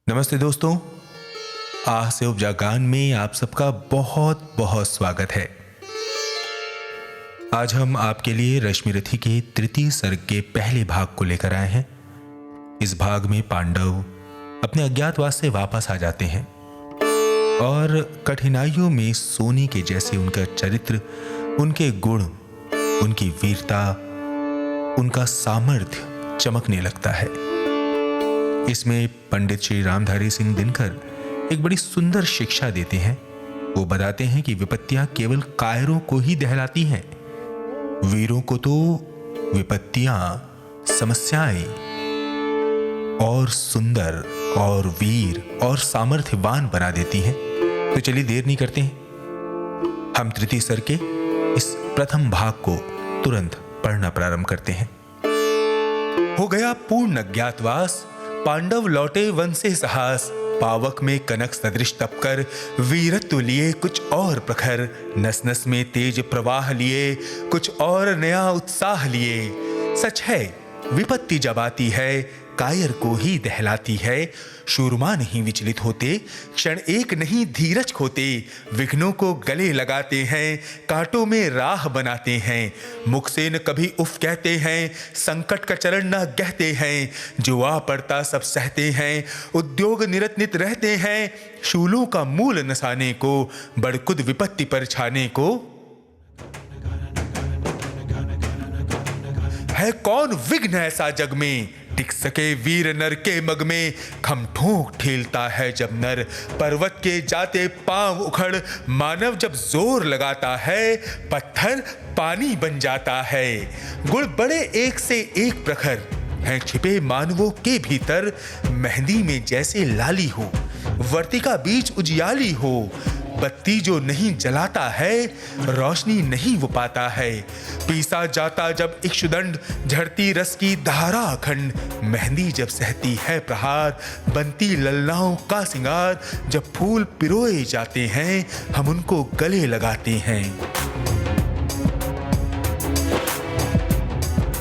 नमस्ते दोस्तों। आह से उपजा गान में आप सबका बहुत बहुत स्वागत है। आज हम आपके लिए रश्मि रथी के तृतीय सर्ग के पहले भाग को लेकर आए हैं। इस भाग में पांडव अपने अज्ञातवास से वापस आ जाते हैं और कठिनाइयों में सोने के जैसे उनका चरित्र, उनके गुण, उनकी वीरता, उनका सामर्थ्य चमकने लगता है। इसमें पंडित श्री रामधारी सिंह दिनकर एक बड़ी सुंदर शिक्षा देते हैं। वो बताते हैं कि विपत्तियां केवल कायरों को ही दहलाती हैं, वीरों को तो विपत्तियां, समस्याएं और सुंदर और वीर और सामर्थ्यवान बना देती हैं। तो चलिए देर नहीं करते हैं, हम तृतीय सर्ग के इस प्रथम भाग को तुरंत पढ़ना प्रारंभ करते हैं। हो गया पूर्ण अज्ञातवास, पांडव लौटे वन से साहस, पावक में कनक सदृश तपकर, वीरत्व लिए कुछ और प्रखर, नस नस में तेज प्रवाह लिए, कुछ और नया उत्साह लिए। सच है विपत्ति जब आती है, कायर को ही दहलाती है। शूरमा नहीं विचलित होते, क्षण एक नहीं धीरज खोते, विघ्नों को गले लगाते हैं, कांटों में राह बनाते हैं। मुख से न कभी उफ कहते हैं, संकट का चरण न गहते हैं, जो आ पड़ता सब सहते हैं, उद्योग निरत नित रहते हैं। शूलों का मूल नसाने को, बड़कुद विपत्ति पर छाने को। है कौन विघ्न ऐसा जग में, टिक सके वीर नर के मग में। खम ठोंक ठेलता है जब नर, पर्वत के जाते पांव उखड़, मानव जब जोर लगाता है, पत्थर पानी बन जाता है। गुण बड़े एक से एक प्रखर, हैं छिपे मानवों के भीतर। मेहंदी में जैसे लाली हो, वर्तिका बीच उजियाली हो, बत्ती जो नहीं जलाता है, रोशनी नहीं वो पाता है। पीसा जाता जब इक्षुदंड, झड़ती रस की धारा अखंड, मेहंदी जब सहती है प्रहार, बनती ललनाओं का सिंगार। जब फूल पिरोए जाते हैं, हम उनको गले लगाते हैं।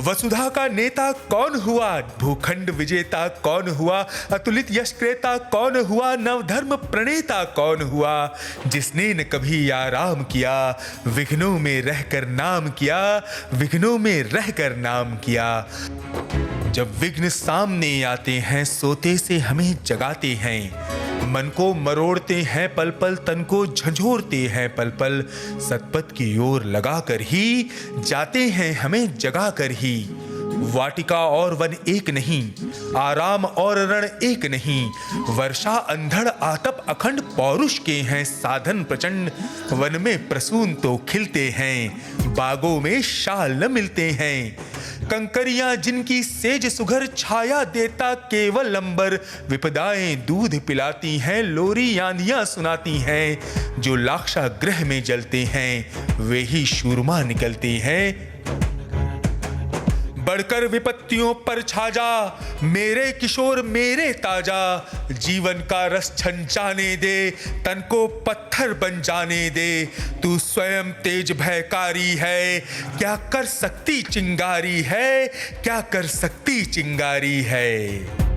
वसुधा का नेता कौन हुआ, भूखंड विजेता कौन हुआ, अतुलित यश क्रेता कौन हुआ, नवधर्म प्रणेता कौन हुआ, जिसने न कभी आराम किया, विघ्नों में रहकर नाम किया, विघ्नों में रहकर नाम किया। जब विघ्न सामने आते हैं, सोते से हमें जगाते हैं, मन को मरोड़ते हैं पल पल, तन को झंझोरते हैं पल पल। सतपथ की ओर लगाकर ही जाते हैं हमें जगाकर ही। वाटिका और वन एक नहीं, आराम और रण एक नहीं, वर्षा अंधड़ आतप अखंड, पौरुष के हैं साधन प्रचंड। वन में प्रसून तो खिलते हैं, बागों में शाल न मिलते हैं। कंकरियां जिनकी सेज सुघर, छाया देता केवल अंबर। विपदाएं दूध पिलाती हैं, लोरी आंधियां सुनाती हैं। जो लाक्षागृह में जलते हैं, वे ही शूरमा निकलते हैं। बढ़कर विपत्तियों पर छा जा, मेरे किशोर मेरे ताजा। जीवन का रस छंचाने दे, तन को पत्थर बन जाने दे। तू स्वयं तेज भयकारी है, क्या कर सकती चिंगारी है, क्या कर सकती चिंगारी है।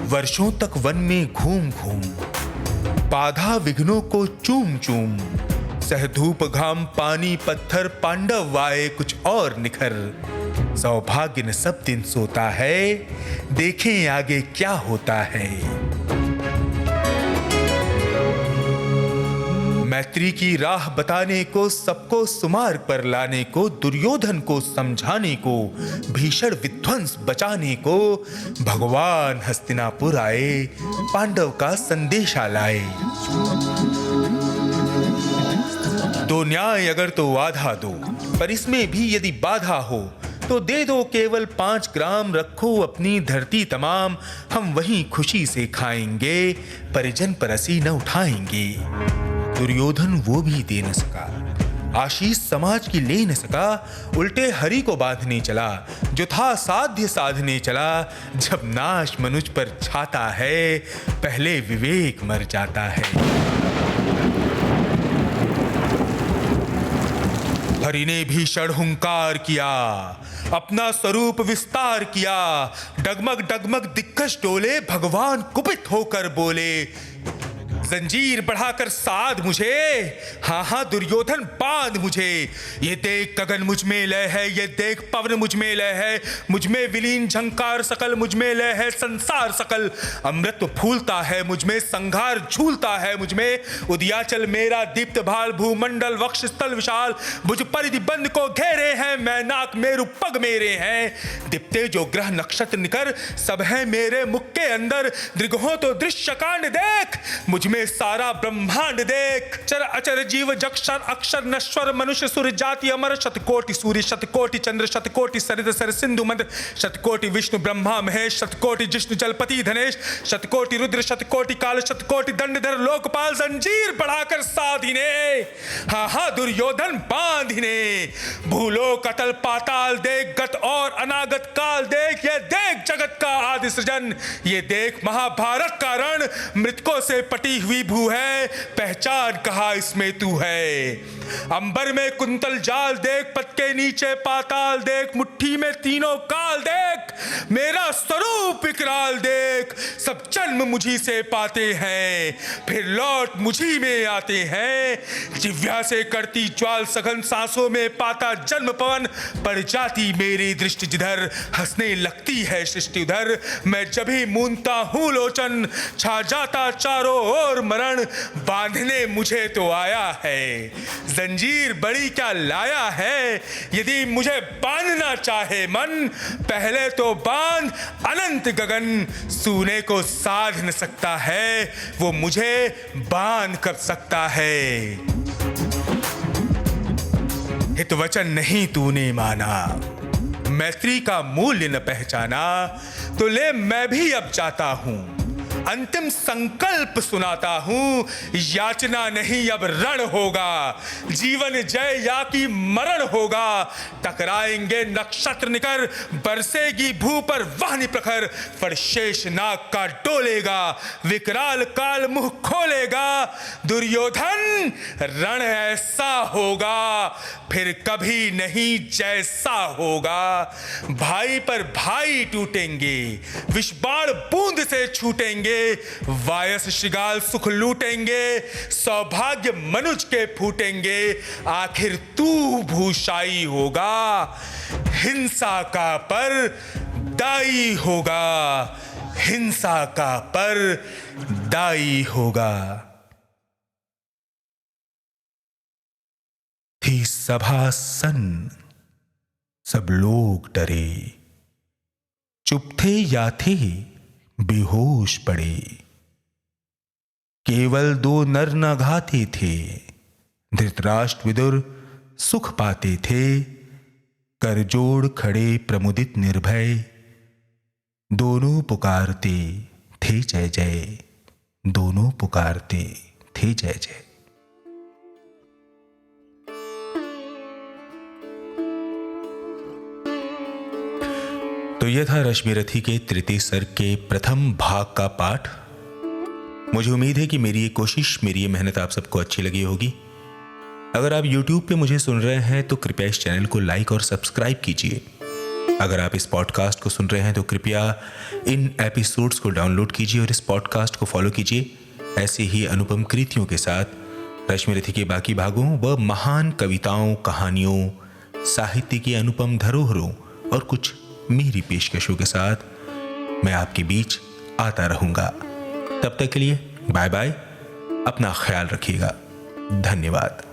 वर्षों तक वन में घूम घूम, बाधा विघ्नों को चूम चूम, सह धूप घाम पानी पत्थर, पांडव आए कुछ और निखर। सौभाग्य न सब दिन सोता है, देखें आगे क्या होता है। मैत्री की राह बताने को, सबको सुमार्ग पर लाने को, दुर्योधन को समझाने को, भीषण विध्वंस बचाने को, भगवान हस्तिनापुर आए, पांडव का संदेशा लाए। दो न्याय अगर तो आधा दो, पर इसमें भी यदि बाधा हो, तो दे दो केवल 5 ग्राम, रखो अपनी धरती तमाम। हम वहीं खुशी से खाएंगे, परिजन परसी न उठाएंगे। दुर्योधन वो भी दे न सका, आशीष समाज की ले न सका, उल्टे हरि को बांधने चला, जो था साध्य साधने चला। जब नाश मनुष्य पर छाता है, पहले विवेक मर जाता है। हरि ने भीषण हुंकार किया, अपना स्वरूप विस्तार किया। डगमग डगमग दिग्गज डोले, भगवान कुपित होकर बोले, जंजीर बढ़ाकर साध मुझे, हाँ दुर्योधन बांध मुझे। ये देख गगन मुझ में लय है, ये देख पवन मुझ में लय है, मुझ में विलीन झंकार सकल, मुझ में लय है संसार सकल। अमृत फूलता है मुझ में, संघार झूलता है मुझ में। उदयाचल मेरा दीप्त भाल, भूमंडल वक्ष स्थल विशाल। मुझ परिधि बंद को घेरे हैं, मैनाक मेरु पग मेरे हैं। दिप्ते जो ग्रह नक्षत्र निकर, सब है मेरे मुख के अंदर। दृगहो तो दृश्य कांड देख, मुझ में सारा ब्रह्मांड देख। चर अचर जीव जक्षर अक्षर नश्वर, मनुष्य सुर जाति अमर। शतकोटि सूर्य शतकोटि चंद्र, शतकोटि सरित सर सिंधु मध्य। शतकोटि विष्णु ब्रह्मा महेश, शतकोटि जिष्णु जलपति धनेश। शतकोटि रुद्र शतकोटि काल, शतकोटि दंडधर लोकपाल। जंजीर बढ़ाकर साधिने, हाँ दुर्योधन बांधिने। भूलोक अतल पाताल देख, गत और अनागत काल देख। ये देख जगत का आदि सृजन, ये देख महाभारत का रण। मृतकों से पटी हुई भू है, पहचान कहा इसमें तू है। अंबर में कुंतल जाल देख, पद के नीचे पाताल देख। मुट्ठी में तीनों काल देख, मेरा स्वरूप विकराल देख। सब जन्म मुझी से पाते हैं, फिर लौट मुझी में आते हैं। जिव्या से करती ज्वाल सघन, सांसों में पाता जन्म पवन। पड़ जाती मेरी दृष्टि जिधर, हंसने लगती है सृष्टि उधर। मैं जब ही मूंदता हूं लोचन, छा जाता चारों और मरण। बांधने मुझे तो आया है, जंजीर बड़ी क्या लाया है। यदि मुझे बांधना चाहे मन, पहले तो बांध अनंत गगन। सूने को साध न सकता है, वो मुझे बांध कर सकता है। हित वचन नहीं तूने माना, मैत्री का मूल्य न पहचाना। तो ले मैं भी अब जाता हूं, अंतिम संकल्प सुनाता हूं। याचना नहीं अब रण होगा, जीवन जय या कि मरण होगा। टकराएंगे नक्षत्र निकर, बरसेगी भू पर वहनी प्रखर। पर शेष नाग का डोलेगा, विकराल काल मुंह खोलेगा। दुर्योधन रण ऐसा होगा, फिर कभी नहीं जैसा होगा। भाई पर भाई टूटेंगे, विषबाण बूंद से छूटेंगे। वायस श्रृगाल सुख लूटेंगे, सौभाग्य मनुज के फूटेंगे। आखिर तू भूषाई होगा, हिंसा का पर दाई होगा। हिंसा का पर दाई होगा। थी सभा सन्न, सब लोग डरे। चुप थे या थे बेहोश पड़े। केवल दो नर नघाते थे, धृतराष्ट्र विदुर सुख पाते थे। करजोड़ खड़े प्रमुदित निर्भय, दोनों पुकारते थे जय जय। दोनों पुकारते थे जय जय। तो यह था रश्मिरथी के तृतीय सर्ग के प्रथम भाग का पाठ। मुझे उम्मीद है कि मेरी ये कोशिश, मेरी ये मेहनत आप सबको अच्छी लगी होगी। अगर आप YouTube पे मुझे सुन रहे हैं तो कृपया इस चैनल को लाइक और सब्सक्राइब कीजिए। अगर आप इस पॉडकास्ट को सुन रहे हैं तो कृपया इन एपिसोड्स को डाउनलोड कीजिए और इस पॉडकास्ट को फॉलो कीजिए। ऐसे ही अनुपम कृतियों के साथ रश्मिरथी के बाकी भागों व महान कविताओं, कहानियों, साहित्य की अनुपम धरोहरों और कुछ मेरी पेशकशों के साथ मैं आपके बीच आता रहूंगा। तब तक के लिए बाय बाय। अपना ख्याल रखिएगा। धन्यवाद।